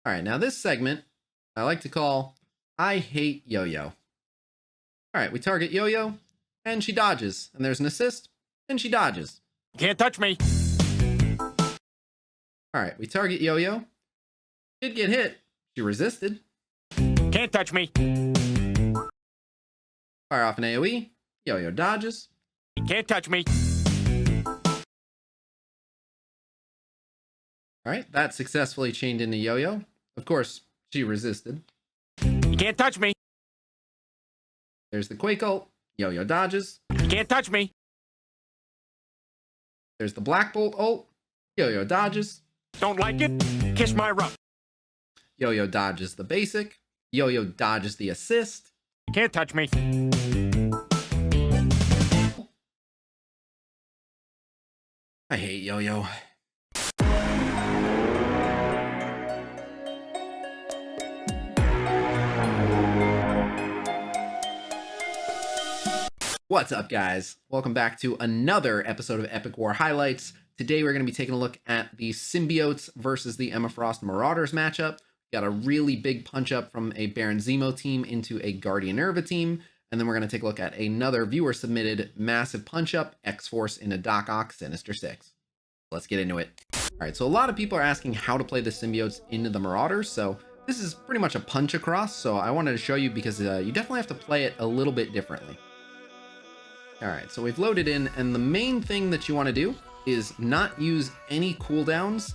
All right, now this segment I like to call I Hate Yo-Yo. All right, we target Yo-Yo, and she dodges. And there's an assist, and she dodges. Can't touch me. All right, we target Yo-Yo. Did get hit. She resisted. Can't touch me. Fire off an AoE. Yo-Yo dodges. Can't touch me. All right, that successfully chained into Yo-Yo. Of course, she resisted. You can't touch me. There's the Quake ult. Yo-Yo dodges. You can't touch me. There's the Black Bolt ult. Yo-Yo dodges. Don't like it? Kiss my rump. Yo-Yo dodges the basic. Yo-Yo dodges the assist. You can't touch me. I hate Yo-Yo. What's up, guys? Welcome back to another episode of Epic War Highlights. Today we're going to be taking a look at the Symbiotes versus the Emma Frost Marauders matchup. Got a really big punch up from a Baron Zemo team into a Guardian Nerva team. And then we're going to take a look at another viewer submitted massive punch up, X-Force in a Doc Ock Sinister 6. Let's get into it. All right, so a lot of people are asking how to play the Symbiotes into the Marauders. So this is pretty much a punch across. So I wanted to show you because you definitely have to play it a little bit differently. All right, so we've loaded in, and the main thing that you want to do is not use any cooldowns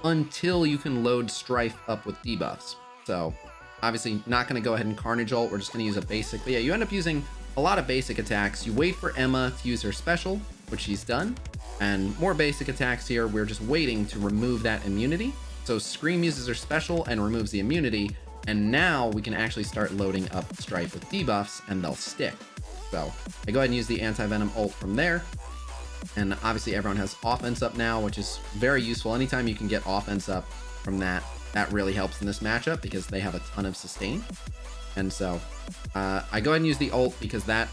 until you can load Strife up with debuffs. So obviously not going to go ahead and Carnage ult. We're just going to use a basic. But yeah, you end up using a lot of basic attacks. You wait for Emma to use her special, which she's done, and more basic attacks here. We're just waiting to remove that immunity. So Scream uses her special and removes the immunity, and now we can actually start loading up Strife with debuffs, and they'll stick. So I go ahead and use the anti-venom ult from there. And obviously everyone has offense up now, which is very useful. Anytime you can get offense up from that, that really helps in this matchup because they have a ton of sustain. And so I go ahead and use the ult because that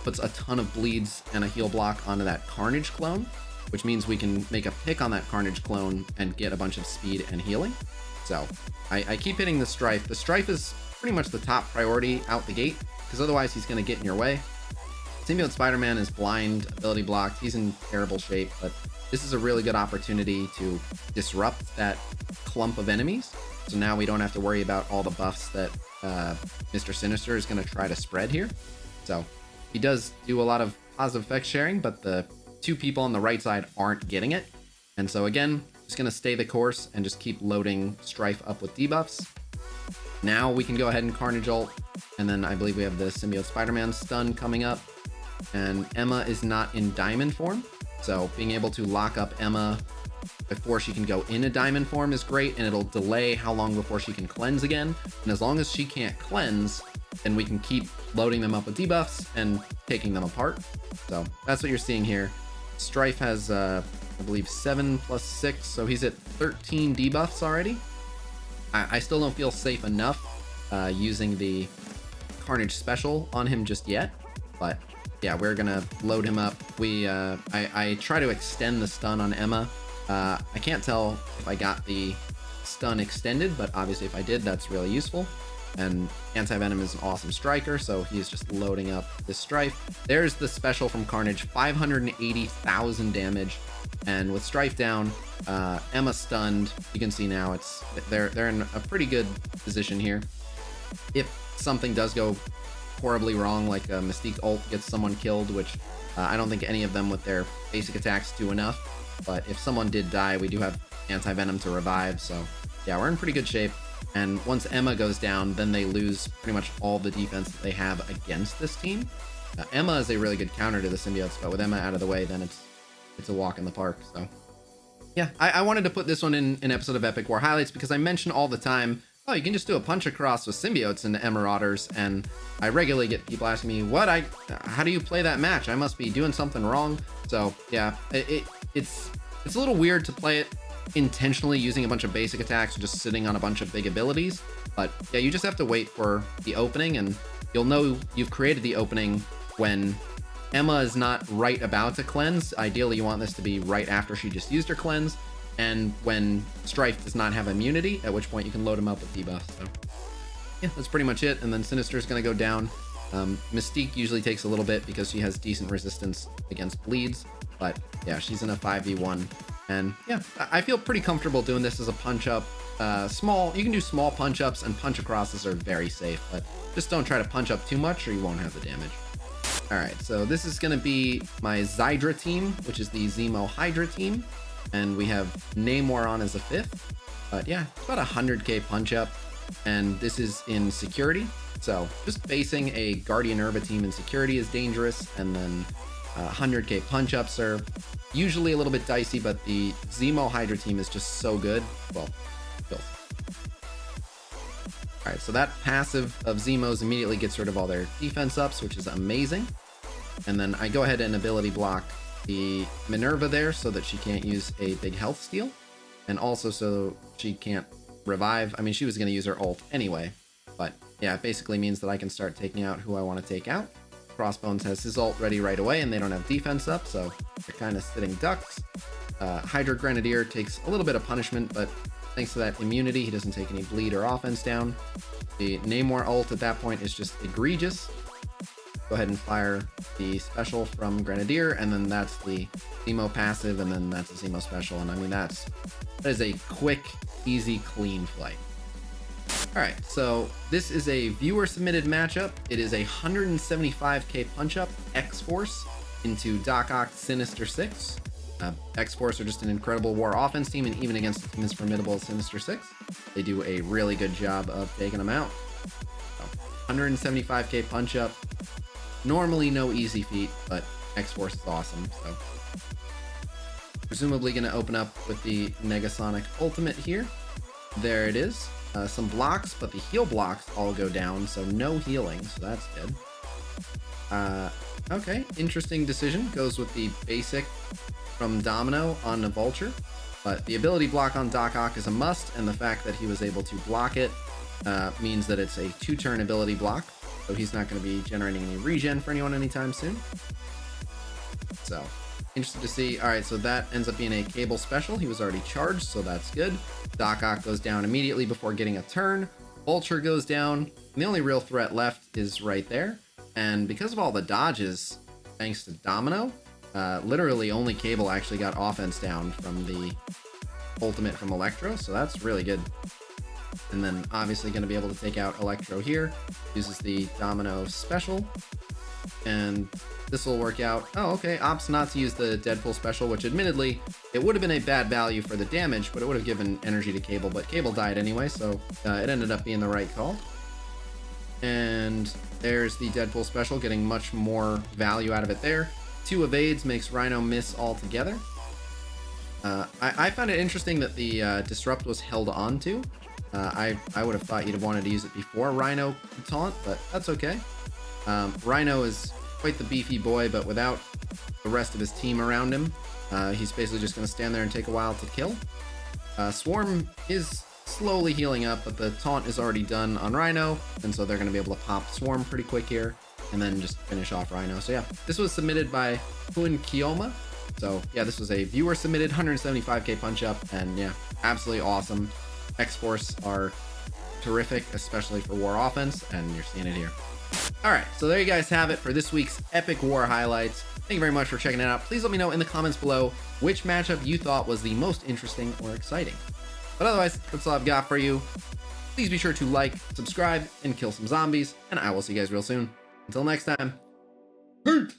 puts a ton of bleeds and a heal block onto that Carnage clone, which means we can make a pick on that Carnage clone and get a bunch of speed and healing. So I keep hitting the Strife. The Strife is pretty much the top priority out the gate because otherwise he's going to get in your way. Symbiote Spider-Man is blind, ability blocked. He's in terrible shape, but this is a really good opportunity to disrupt that clump of enemies. So now we don't have to worry about all the buffs that Mr. Sinister is going to try to spread here. So he does do a lot of positive effect sharing, but the two people on the right side aren't getting it. And so again, just going to stay the course and just keep loading Strife up with debuffs. Now we can go ahead and Carnage ult, and then I believe we have the Symbiote Spider-Man stun coming up. And Emma is not in diamond form, so being able to lock up Emma before she can go in a diamond form is great, and it'll delay how long before she can cleanse again. And as long as she can't cleanse, then we can keep loading them up with debuffs and taking them apart. So that's what you're seeing here. Strife has I believe 7 + 6, so he's at 13 debuffs already. I still don't feel safe enough using the Carnage special on him just yet, but yeah, we're gonna load him up. I try to extend the stun on Emma. I can't tell if I got the stun extended, but obviously if I did, that's really useful. And Anti-Venom is an awesome striker, so he's just loading up this Strife. There's the special from Carnage, 580,000 damage. And with Strife down, Emma stunned. You can see now they're in a pretty good position here. If something does go horribly wrong, like a Mystique ult gets someone killed, which I don't think any of them with their basic attacks do enough, but if someone did die, we do have anti-venom to revive. So yeah, we're in pretty good shape. And once Emma goes down, then they lose pretty much all the defense that they have against this team. Emma is a really good counter to the symbiotes, but with Emma out of the way, then it's a walk in the park. So yeah, I wanted to put this one in an episode of Epic War Highlights because I mention all the time, oh, you can just do a punch across with symbiotes into Marauders, and I regularly get people asking me, how do you play that match? I must be doing something wrong. So yeah, it's a little weird to play it intentionally using a bunch of basic attacks, just sitting on a bunch of big abilities. But yeah, you just have to wait for the opening, and you'll know you've created the opening when Emma is not right about to cleanse. Ideally, you want this to be right after she just used her cleanse. and when Strife does not have immunity, at which point you can load him up with debuffs. So yeah, that's pretty much it. And then Sinister is going to go down. Mystique usually takes a little bit because she has decent resistance against bleeds, but yeah, she's in a 5v1. And yeah, I feel pretty comfortable doing this as a punch up. You can do small punch ups, and punch acrosses are very safe, but just don't try to punch up too much or you won't have the damage. All right, so this is going to be my Zydra team, which is the Zemo Hydra team. And we have Namor on as a 5th. But yeah, it's about 100k punch up. And this is in security. So just facing a Guardian Urba team in security is dangerous. And then 100k punch ups are usually a little bit dicey, but the Zemo Hydra team is just so good. Well, kills. All right, so that passive of Zemo's immediately gets rid of all their defense ups, which is amazing. And then I go ahead and ability block the Minerva there so that she can't use a big health steal, and also so she can't revive. I mean, she was going to use her ult anyway, but yeah, it basically means that I can start taking out who I want to take out. Crossbones has his ult ready right away, and they don't have defense up, so they're kind of sitting ducks. Hydra Grenadier takes a little bit of punishment, but thanks to that immunity, he doesn't take any bleed or offense down. The Namor ult at that point is just egregious. Go ahead and fire the special from Grenadier, and then that's the Zemo passive, and then that's the Zemo special. And I mean, that is a quick, easy, clean fight. All right, so this is a viewer submitted matchup. It is a 175k punch up X-Force into Doc Ock Sinister 6. X-Force are just an incredible war offense team, and even against a team as formidable as Sinister 6, they do a really good job of taking them out. So, 175k punch up. Normally no easy feat, but X-Force is awesome. So presumably going to open up with the Negasonic ultimate here. There it is. Some blocks, but the heal blocks all go down, so no healing, so that's good. Okay, interesting decision. Goes with the basic from Domino on the Vulture, but the ability block on Doc Ock is a must, and the fact that he was able to block it means that it's a 2-turn ability block, so he's not going to be generating any regen for anyone anytime soon. So interested to see. All right, so that ends up being a Cable special. He was already charged, so that's good. Doc Ock goes down immediately before getting a turn. Vulture goes down, and the only real threat left is right there. And because of all the dodges, thanks to Domino, literally only Cable actually got offense down from the ultimate from Electro, so that's really good. And then obviously going to be able to take out Electro here. Uses the Domino special, and this will work out. Oh, okay, opts not to use the Deadpool special, which admittedly, it would have been a bad value for the damage, but it would have given energy to Cable, but Cable died anyway, so it ended up being the right call. And there's the Deadpool special, getting much more value out of it there. 2 evades makes Rhino miss altogether. I found it interesting that the Disrupt was held on to. I would have thought you'd have wanted to use it before Rhino could taunt, but that's okay. Rhino is quite the beefy boy, but without the rest of his team around him, he's basically just going to stand there and take a while to kill. Swarm is slowly healing up, but the taunt is already done on Rhino, and so they're going to be able to pop Swarm pretty quick here, and then just finish off Rhino. So yeah, this was submitted by Hun Kioma. So yeah, this was a viewer submitted 175k punch up, and yeah, absolutely awesome. X-Force are terrific, especially for war offense, and you're seeing it here. All right, so there you guys have it for this week's Epic War highlights. Thank you very much for checking it out. Please let me know in the comments below which matchup you thought was the most interesting or exciting. But otherwise, that's all I've got for you. Please be sure to like, subscribe, and kill some zombies, and I will see you guys real soon. Until next time, peace!